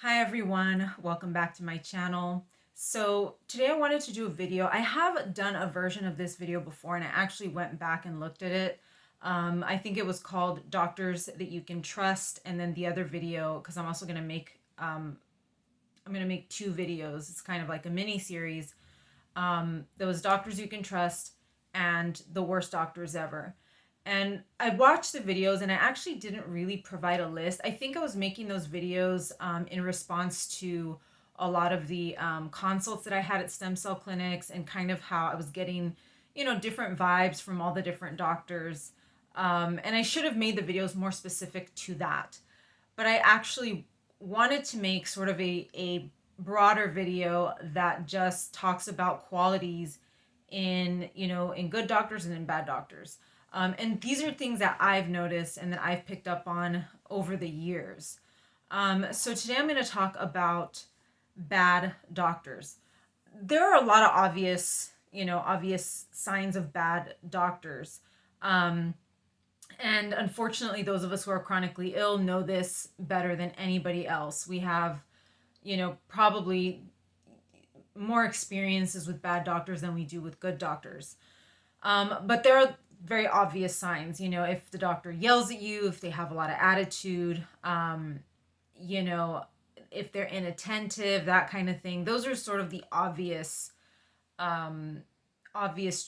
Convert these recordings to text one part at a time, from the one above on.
Hi everyone, welcome back to my channel. So today I wanted to do a video. I have done a version of this video before and I actually went back and looked at it. I think it was called Doctors That You Can Trust, and then the other video, because I'm also going to make two videos. It's kind of like a mini series. Those Doctors You Can Trust and The Worst Doctors Ever. And I watched the videos and I actually didn't really provide a list. I think I was making those videos in response to a lot of the consults that I had at stem cell clinics and kind of how I was getting, different vibes from all the different doctors. And I should have made the videos more specific to that. But I actually wanted to make sort of a broader video that just talks about qualities in good doctors and in bad doctors. And these are things that I've noticed and that I've picked up on over the years. So today I'm going to talk about bad doctors. There are a lot of obvious signs of bad doctors. And unfortunately, those of us who are chronically ill know this better than anybody else. We have, probably more experiences with bad doctors than we do with good doctors. But there are very obvious signs, if the doctor yells at you, if they have a lot of attitude, you know, if they're inattentive, that kind of thing. Those are sort of the obvious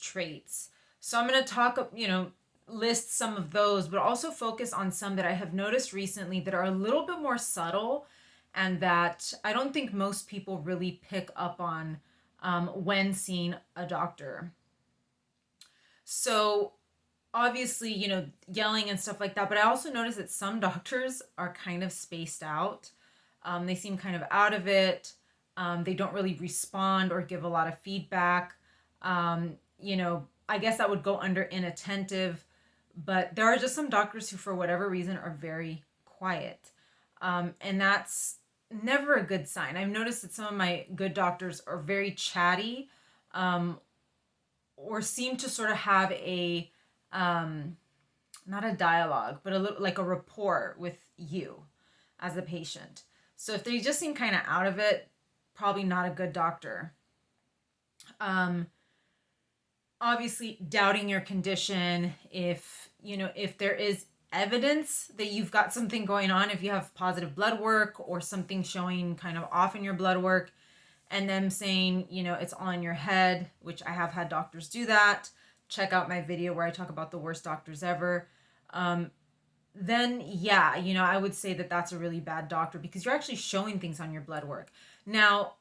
traits. So I'm going to talk, list some of those, but also focus on some that I have noticed recently that are a little bit more subtle and that I don't think most people really pick up on when seeing a doctor. So obviously, yelling and stuff like that, but I also noticed that some doctors are kind of spaced out. They seem kind of out of it. They don't really respond or give a lot of feedback. I guess that would go under inattentive, but there are just some doctors who, for whatever reason, are very quiet. And that's never a good sign. I've noticed that some of my good doctors are very chatty, or seem to sort of have a, not a dialogue, but a little like a rapport with you as a patient. So if they just seem kind of out of it, probably not a good doctor. Obviously, doubting your condition. If there is evidence that you've got something going on, if you have positive blood work or something showing kind of off in your blood work, and them saying, it's all in your head, which I have had doctors do that. Check out my video where I talk about the worst doctors ever. Then yeah, I would say that that's a really bad doctor because you're actually showing things on your blood work. Now,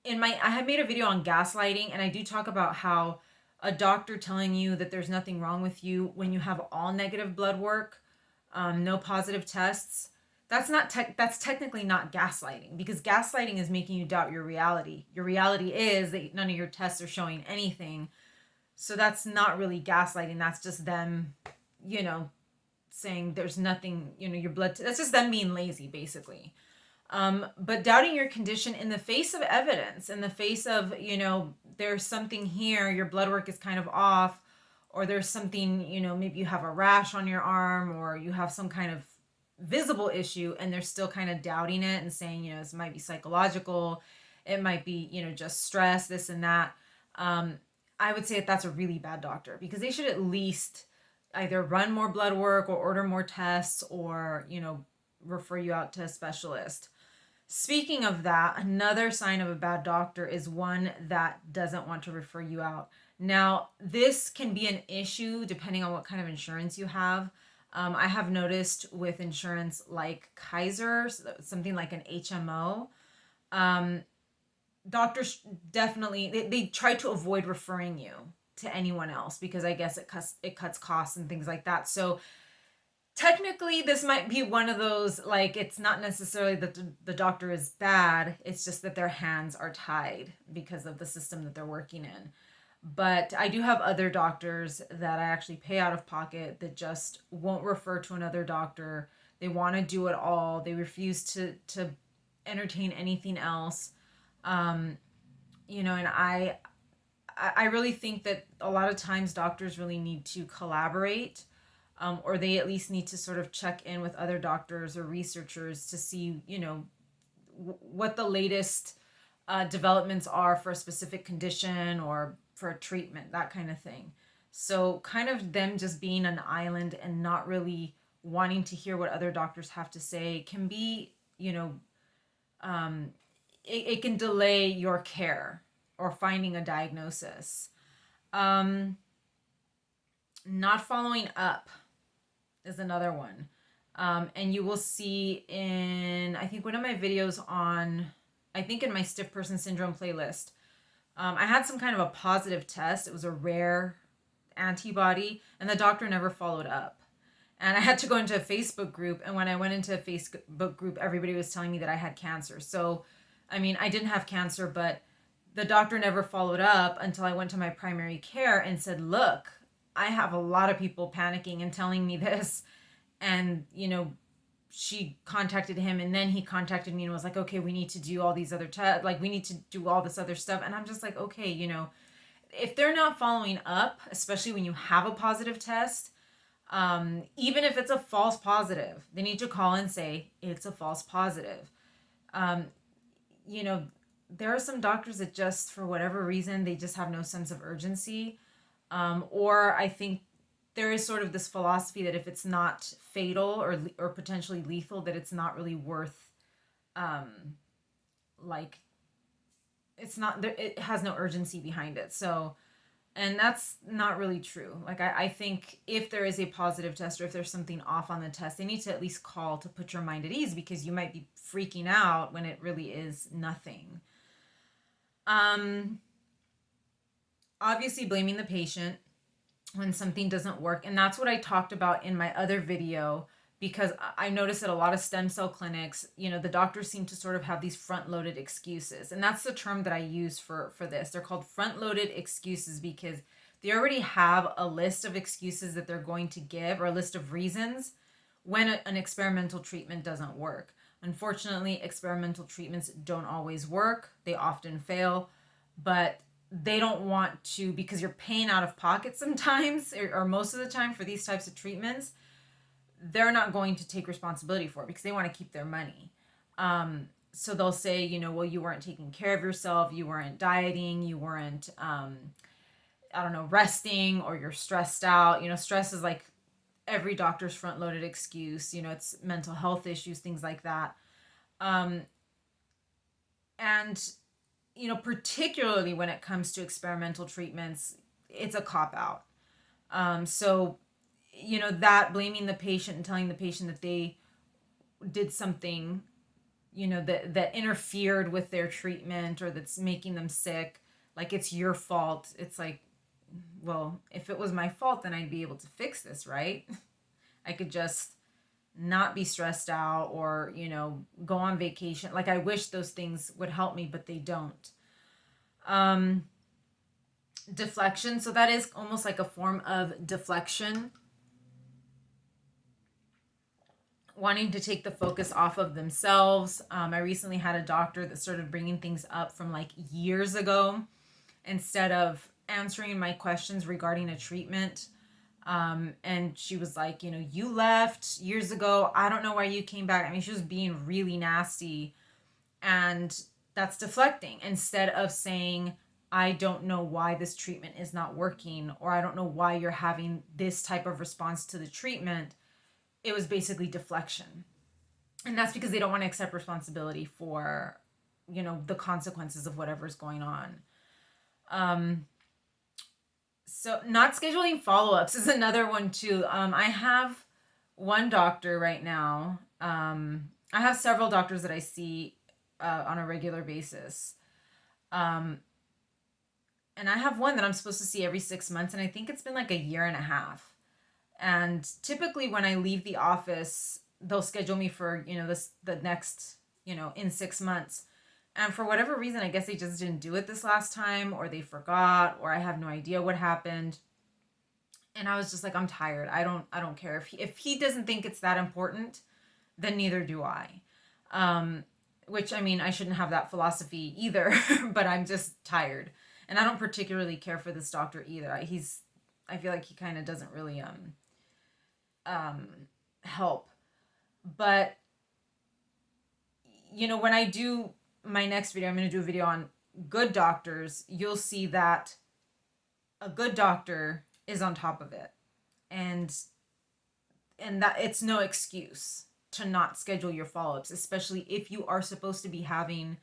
I had made a video on gaslighting, and I do talk about how a doctor telling you that there's nothing wrong with you when you have all negative blood work, no positive tests, that's technically not gaslighting, because gaslighting is making you doubt your reality. Your reality is that none of your tests are showing anything. So that's not really gaslighting. That's just them, saying there's nothing, your blood, that's just them being lazy, basically. But doubting your condition in the face of evidence, in the face of, there's something here, your blood work is kind of off, or there's something, maybe you have a rash on your arm, or you have some kind of visible issue, and they're still kind of doubting it and saying, this might be psychological, it might be, just stress, this and that. I would say that that's a really bad doctor, because they should at least either run more blood work or order more tests, or, refer you out to a specialist. Speaking of that, another sign of a bad doctor is one that doesn't want to refer you out. Now, this can be an issue depending on what kind of insurance you have. I have noticed with insurance like Kaiser, something like an HMO, doctors definitely, they try to avoid referring you to anyone else because I guess it cuts costs and things like that. So technically this might be one of those, like, it's not necessarily that the doctor is bad, it's just that their hands are tied because of the system that they're working in. But I do have other doctors that I actually pay out of pocket that just won't refer to another doctor. They want to do it all. They refuse to entertain anything else. And I really think that a lot of times doctors really need to collaborate, or they at least need to sort of check in with other doctors or researchers to see, what the latest developments are for a specific condition or for a treatment, that kind of thing. So kind of them just being an island and not really wanting to hear what other doctors have to say can be, um, it can delay your care or finding a diagnosis. Um, Not following up is another one. And you will see in, I think, one of my videos on, I think in my stiff person syndrome playlist, I had some kind of a positive test. It was a rare antibody, and the doctor never followed up. And I had to go into a Facebook group, and when I went into a Facebook group, everybody was telling me that I had cancer. So, I mean, I didn't have cancer, but the doctor never followed up until I went to my primary care and said, look, I have a lot of people panicking and telling me this. And, she contacted him, and then he contacted me and was like, okay, we need to do all these other tests. Like, we need to do all this other stuff. And I'm just like, okay, if they're not following up, especially when you have a positive test, even if it's a false positive, they need to call and say it's a false positive. Um, you know, there are some doctors that just, for whatever reason, they just have no sense of urgency. Or I think there is sort of this philosophy that if it's not fatal or potentially lethal, that it's not really worth, um, like, it's not there. It has no urgency behind it. So, and that's not really true. Like, I think if there is a positive test or if there's something off on the test, they need to at least call to put your mind at ease, because you might be freaking out when it really is nothing. Um, Obviously blaming the patient when something doesn't work. And that's what I talked about in my other video, because I noticed that a lot of stem cell clinics, the doctors seem to sort of have these front loaded excuses. And that's the term that I use for this. They're called front loaded excuses because they already have a list of excuses that they're going to give, or a list of reasons when an experimental treatment doesn't work. Unfortunately, experimental treatments don't always work. They often fail, but they don't want to, because you're paying out of pocket sometimes, or most of the time, for these types of treatments. They're not going to take responsibility for it because they want to keep their money. So they'll say, well, you weren't taking care of yourself, you weren't dieting, you weren't, I don't know, resting, or you're stressed out. Stress is like every doctor's front loaded excuse. It's mental health issues, things like that. Um, and particularly when it comes to experimental treatments, it's a cop out. So, that blaming the patient and telling the patient that they did something, that interfered with their treatment or that's making them sick, like it's your fault. It's like, well, if it was my fault, then I'd be able to fix this, right? I could just not be stressed out, or go on vacation. Like, I wish those things would help me, but they don't. Deflection, so that is almost like a form of deflection, wanting to take the focus off of themselves. I recently had a doctor that started bringing things up from like years ago instead of answering my questions regarding a treatment. And she was like, you left years ago. I don't know why you came back. I mean, she was being really nasty. And that's deflecting. Instead of saying, I don't know why this treatment is not working, or I don't know why you're having this type of response to the treatment, it was basically deflection. And that's because they don't want to accept responsibility for, the consequences of whatever's going on. So not scheduling follow-ups is another one too. I have one doctor right now. I have several doctors that I see on a regular basis. And I have one that I'm supposed to see every 6 months, and I think it's been like a year and a half. And typically when I leave the office, they'll schedule me for, the next, in 6 months. And for whatever reason, I guess they just didn't do it this last time, or they forgot, or I have no idea what happened. And I was just like, I'm tired. I don't care. If he doesn't think it's that important, then neither do I. Which, I mean, I shouldn't have that philosophy either, but I'm just tired. And I don't particularly care for this doctor either. I feel like he kind of doesn't really help. But when I do my next video, I'm going to do a video on good doctors. You'll see that a good doctor is on top of it. And that it's no excuse to not schedule your follow-ups, especially if you are supposed to be having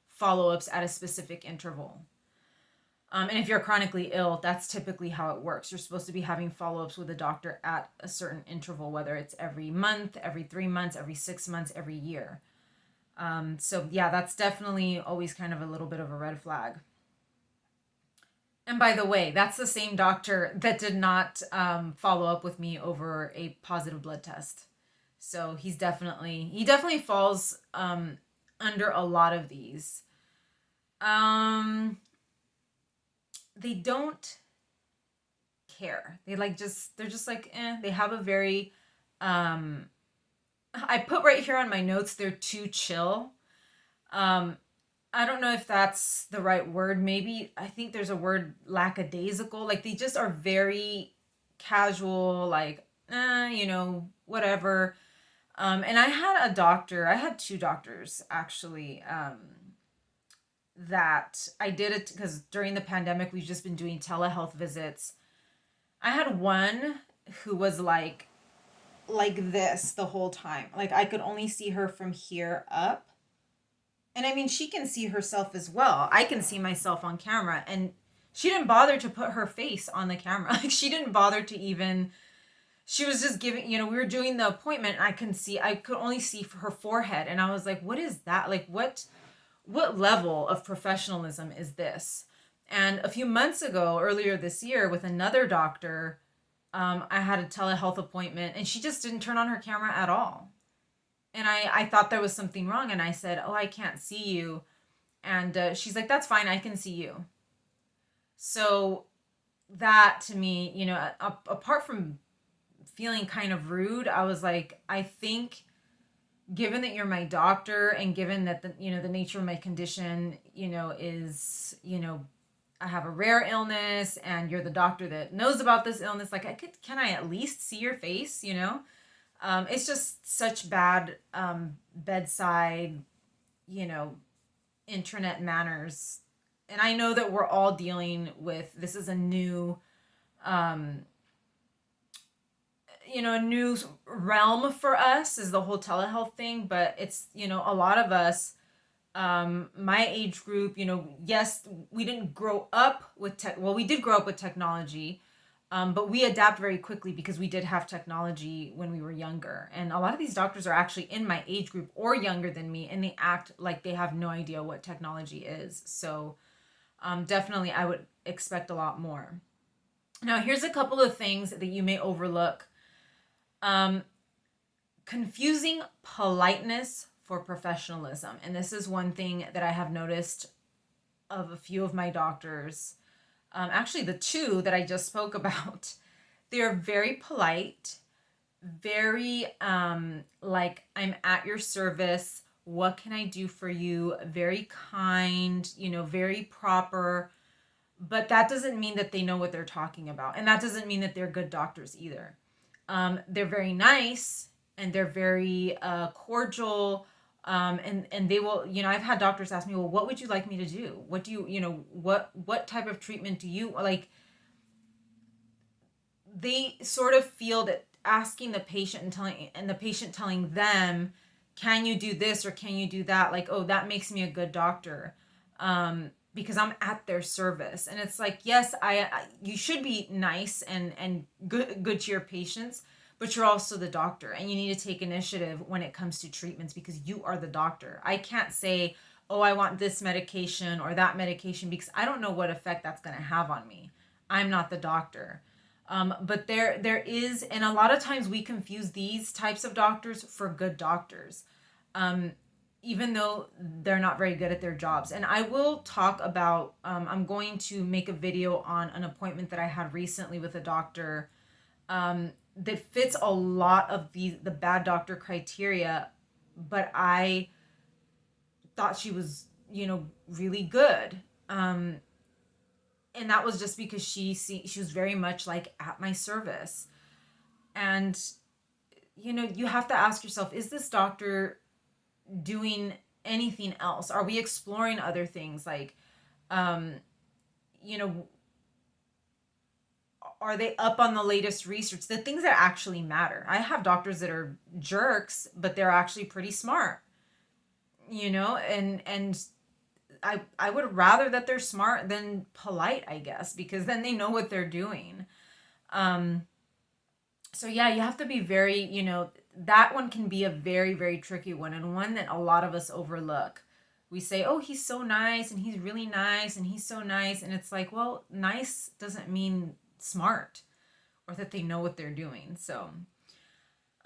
follow-ups at a specific interval. And if you're chronically ill, that's typically how it works. You're supposed to be having follow-ups with a doctor at a certain interval, whether it's every month, every 3 months, every 6 months, every year. So yeah, that's definitely always kind of a little bit of a red flag. And by the way, that's the same doctor that did not follow up with me over a positive blood test. So he definitely falls under a lot of these. They don't care. They're just like, they have a very, I put right here on my notes, they're too chill. I don't know if that's the right word. Maybe I think there's a word, lackadaisical. Like they just are very casual, like, whatever. And I had two doctors actually, that I did it because during the pandemic, we've just been doing telehealth visits. I had one who was like this the whole time. Like I could only see her from here up. And I mean, she can see herself as well. I can see myself on camera. And she didn't bother to put her face on the camera. Like she didn't bother to even, she was just giving, we were doing the appointment. And I could only see her forehead. And I was like, what is that? Like what level of professionalism is this? And a few months ago, earlier this year, with another doctor, I had a telehealth appointment and she just didn't turn on her camera at all. And I thought there was something wrong. And I said, oh, I can't see you. And she's like, that's fine. I can see you. So that to me, apart from feeling kind of rude, I was like, I think given that you're my doctor and given that the nature of my condition, is, I have a rare illness and you're the doctor that knows about this illness. Like can I at least see your face, It's just such bad bedside, internet manners. And I know that we're all dealing with, this is a new, a new realm for us is the whole telehealth thing. But it's, a lot of us, my age group, yes, we didn't grow up with we did grow up with technology. But we adapt very quickly because we did have technology when we were younger. And a lot of these doctors are actually in my age group or younger than me, and they act like they have no idea what technology is. So definitely I would expect a lot more. Now, here's a couple of things that you may overlook. Confusing politeness for professionalism. And this is one thing that I have noticed of a few of my doctors. Actually, the two that I just spoke about, they're very polite, very like, I'm at your service. What can I do for you? Very kind, very proper. But that doesn't mean that they know what they're talking about. And that doesn't mean that they're good doctors either. They're very nice and they're very cordial. And they will, I've had doctors ask me, well, what would you like me to do? What do you, what type of treatment do you like? They sort of feel that asking the patient and the patient telling them, can you do this or can you do that? Like, oh, that makes me a good doctor. Because I'm at their service. And it's like, yes, you should be nice and good to your patients, but you're also the doctor and you need to take initiative when it comes to treatments because you are the doctor. I can't say, oh, I want this medication or that medication because I don't know what effect that's going to have on me. I'm not the doctor. But there is, and a lot of times we confuse these types of doctors for good doctors, even though they're not very good at their jobs. And I will talk about, I'm going to make a video on an appointment that I had recently with a doctor that fits a lot of the bad doctor criteria, but I thought she was, really good. And that was just because she was very much like at my service. And, you have to ask yourself, is this doctor doing anything else? Are we exploring other things? Like, you know, are they up on the latest research? The things that actually matter. I have doctors that are jerks, but they're actually pretty smart, and I would rather that they're smart than polite, I guess, because then they know what they're doing. Um, so yeah, you have to be very, that one can be a very, very tricky one, and one that a lot of us overlook. We say, oh, he's so nice and he's really nice and he's so nice. And it's like, well, nice doesn't mean smart or that they know what they're doing. So,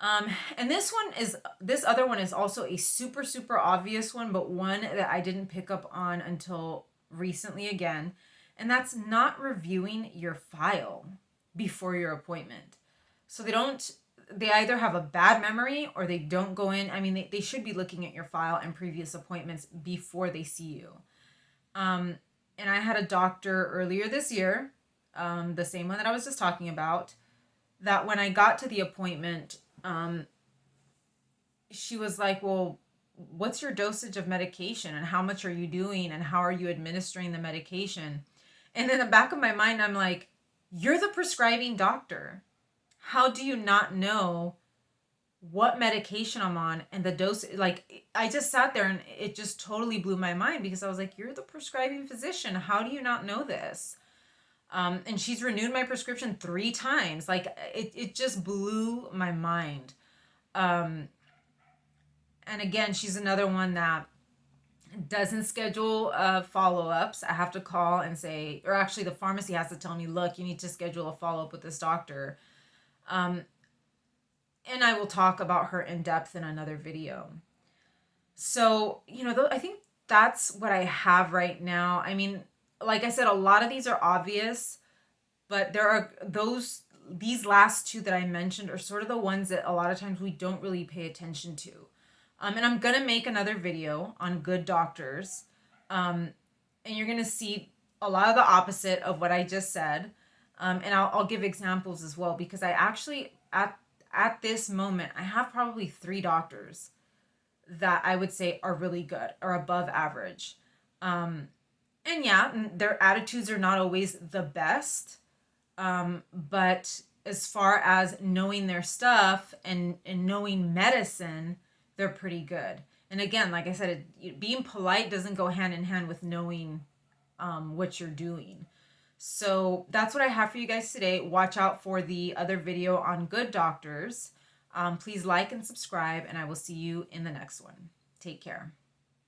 and this other one is also a super, super obvious one, but one that I didn't pick up on until recently again. And that's not reviewing your file before your appointment. So they either have a bad memory or they don't go in. I mean, they should be looking at your file and previous appointments before they see you. And I had a doctor earlier this year, the same one that I was just talking about, that when I got to the appointment, she was like, well, what's your dosage of medication and how much are you doing and how are you administering the medication? And in the back of my mind, I'm like, you're the prescribing doctor. How do you not know what medication I'm on and the dose? Like, I just sat there and it just totally blew my mind because I was like, you're the prescribing physician. How do you not know this? And she's renewed my prescription 3 times. Like, it just blew my mind. And again, she's another one that doesn't schedule follow-ups. I have to call and say, or actually the pharmacy has to tell me, look, you need to schedule a follow-up with this doctor. And I will talk about her in depth in another video. So, I think that's what I have right now. I mean, like I said, a lot of these are obvious, but there are these last 2 that I mentioned are sort of the ones that a lot of times we don't really pay attention to. And I'm going to make another video on good doctors. And you're going to see a lot of the opposite of what I just said. And I'll give examples as well, because I actually, at this moment, I have probably 3 doctors that I would say are really good or above average. And yeah, their attitudes are not always the best. But as far as knowing their stuff and knowing medicine, they're pretty good. And again, like I said, being polite doesn't go hand in hand with knowing what you're doing. So that's what I have for you guys today. Watch out for the other video on good doctors. Please like and subscribe, and I will see you in the next one. Take care.